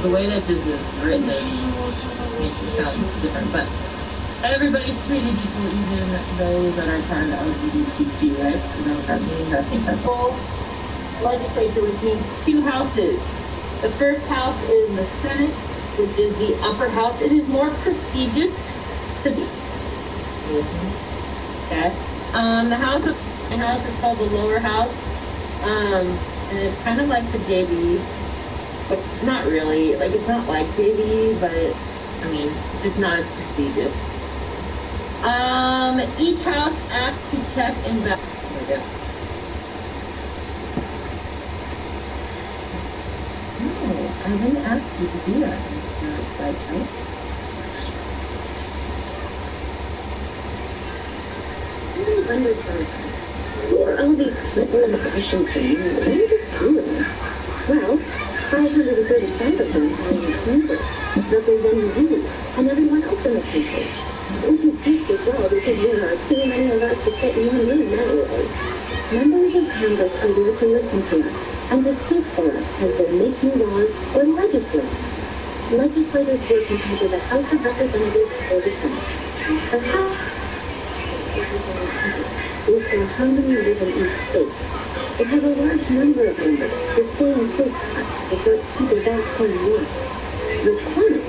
the way that this is written makes it sound different, but everybody's treated equal, even those that are part of LGBTQ, right? You know what that means? I think that's all. Legislature, which means two houses. The first house is the Senate, which is the upper house. It is more prestigious to be. Okay. The house is called the lower house. And it's kind of like the JV, but not really. Like, it's not like JV, but I mean, it's just not as prestigious. Each house acts to check and balance. I didn't ask you to do that, Mr. Slideshow. All these people questions from you. What are you doing? Well, 535 of them are in Congress, representing you and everyone else in the country. Which is just as well because there are too many of us to fit in one room anyway. Members of Congress are there to listen to us and to speak for us as they're making laws or legislating. Legislators work in either the House of Representatives or the Senate. The House looks at how many live in each state. It has a large number of members, the same state cuts the first people back 20 years. The Senate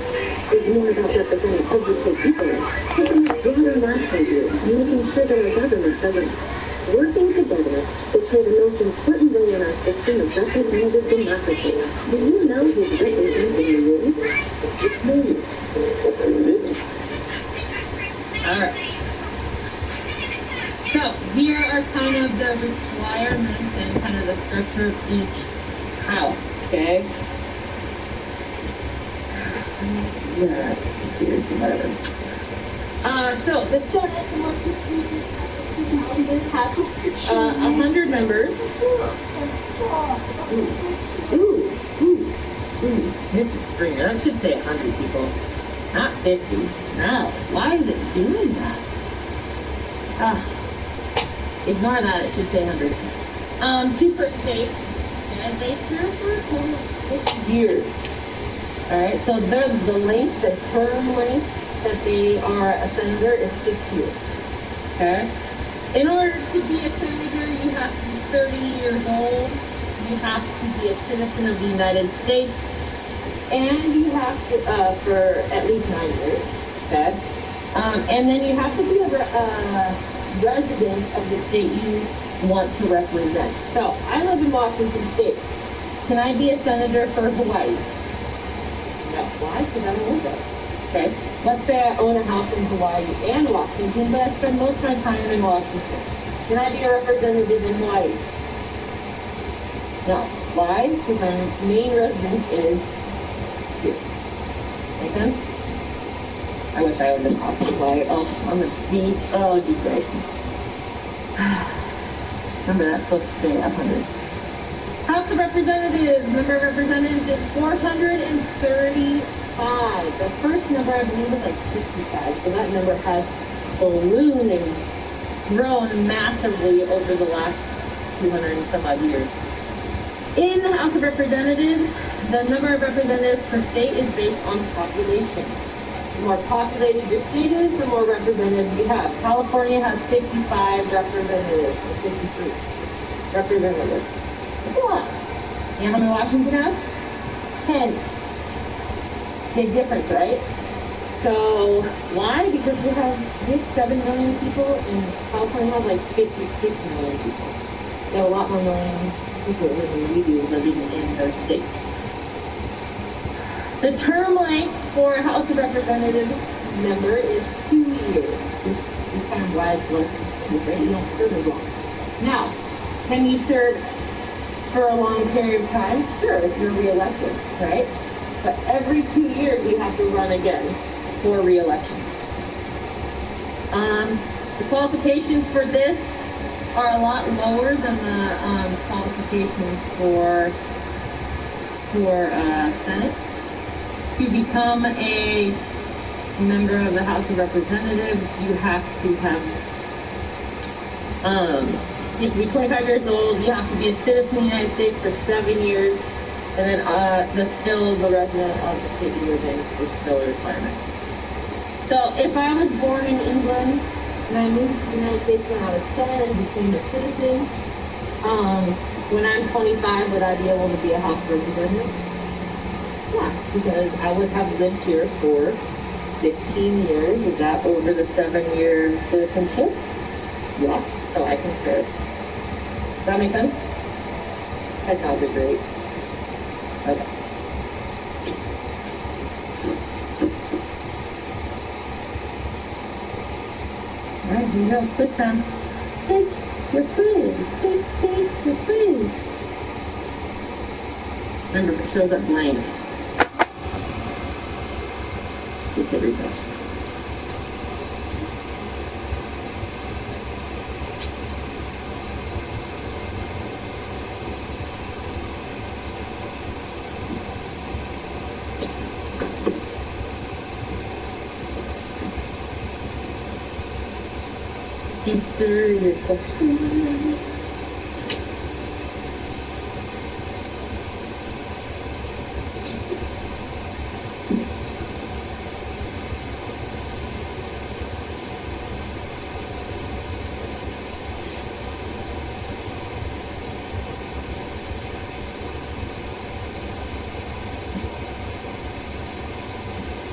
is more about representing every state equally, taking a broader national view and making sure that our government doesn't. Working together, they play the most important role in our system of representative democracy. Do you know who's representing the room? It's me. Alright. So, here are kind of the requirements and kind of the structure of each house, okay? Yeah, it's weird, whatever. So, the Senate, the most prestigious has 100 members. Ooh. Mrs. Springer, that should say 100 people, not 50. No, why is it doing that? Ignore that, it should say 100. 2 per state, and they serve for a total of 6 years. Alright, so the length, the term length that they are a senator is 6 years. Okay? In order to be a senator, you have to be 30 years old, you have to be a citizen of the United States, and you have to, for at least 9 years, okay? And then you have to be a resident of the state you want to represent. So, I live in Washington State. Can I be a senator for Hawaii? No. Why? Because I don't live there. Okay? Let's say I own a house in Hawaii and Washington, but I spend most of my time in Washington. Can I be a representative in Hawaii? No. Why? Because my main residence is here. Make sense? I wish I owned a house in Hawaii. Oh, on the beach. Oh, it'd be great. Remember, that's supposed to say 100. House of Representatives. Number of representatives is 435. The first number, I believe, was like 65. So that number has ballooned and grown massively over the last 200 and some odd years. In the House of Representatives, the number of representatives per state is based on population. The more populated your state is, the more representatives you have. California has 55 representatives, or 53 representatives. That's a lot. You know how many Washington has? 10. Big difference, right? So, why? Because we have 7 million people, and California has like 56 million people. They have a lot more million people living we do living in their state. The term length for a House of Representatives member is 2 years. It's kind of why it's right? You don't serve as long. Now, can you serve for a long period of time? Sure, if you're re-elected, right? But every 2 years you have to run again for re-election. The qualifications for this are a lot lower than the qualifications for Senate. To become a member of the House of Representatives, you have to have, you have to be 25 years old, you have to be a citizen of the United States for 7 years, And then still the resident of the state you live in is still a requirement. So if I was born in England and I moved to the United States when I was 10 and became a citizen, when I'm 25, would I be able to be a House of Representative? Yeah, because I would have lived here for 15 years. Is that over the 7-year citizenship? Yes, so I can serve. Does that make sense? That sounds great. Okay. Alright, here you go. Quiz time. Take your quiz. Take your quiz. Remember, if it shows up blank, just hit refresh. Answer your questions.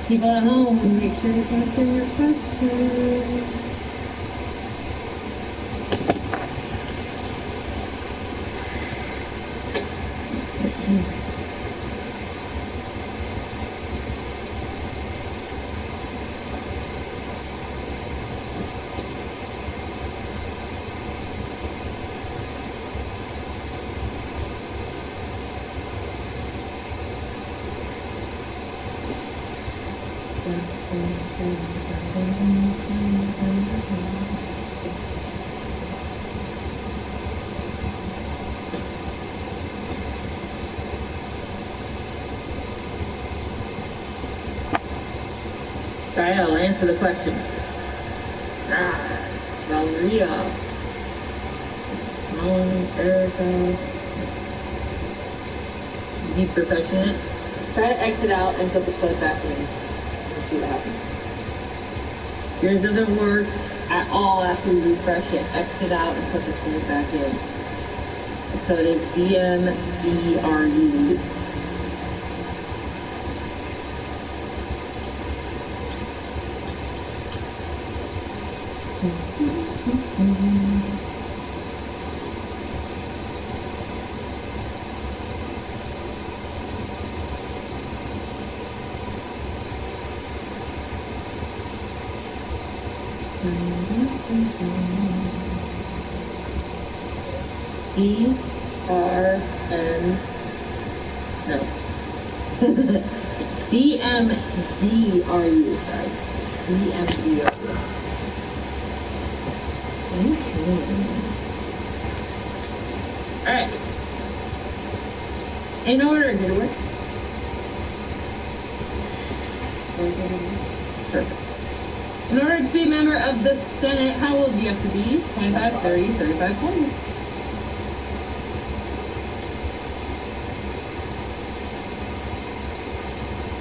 People at home, make sure you answer your questions. Alright, I'll answer the questions. Valeria. Erica. Be perfectionist. Try to exit out and put the code back in. And see what happens. Yours doesn't work at all after you refresh it. Exit out and put the code back in. The code is EMDRU. E-R-N, no. DMDRU, sorry. DMDRU. Alright. In order, did it work? Perfect. In order to be a member of the Senate, how old do you have to be? 25, 30, 35, 40.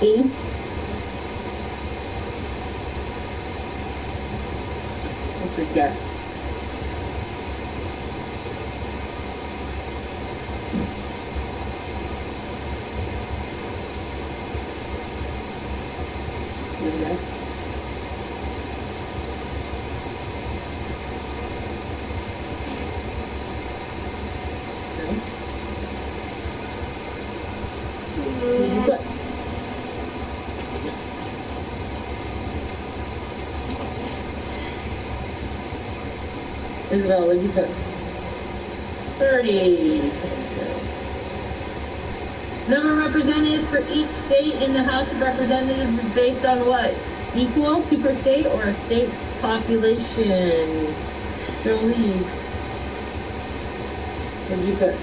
E. What's your guess? Your guess? No? Isabel, what did you put? 30. Number of representatives for each state in the House of Representatives is based on what? Equal to per state or a state's population? Jolie, what did you put?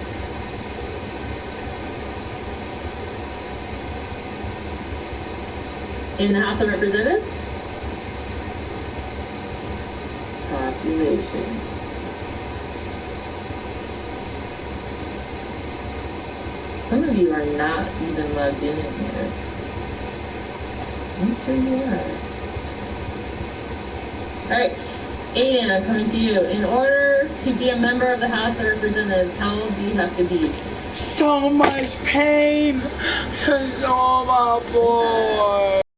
In the House of Representatives? Population. Some of you you are not even logged in here. I'm sure you are. Alright, Aiden, I'm coming to you. In order to be a member of the House of Representatives, how old do you have to be? So much pain. Just, oh my boy.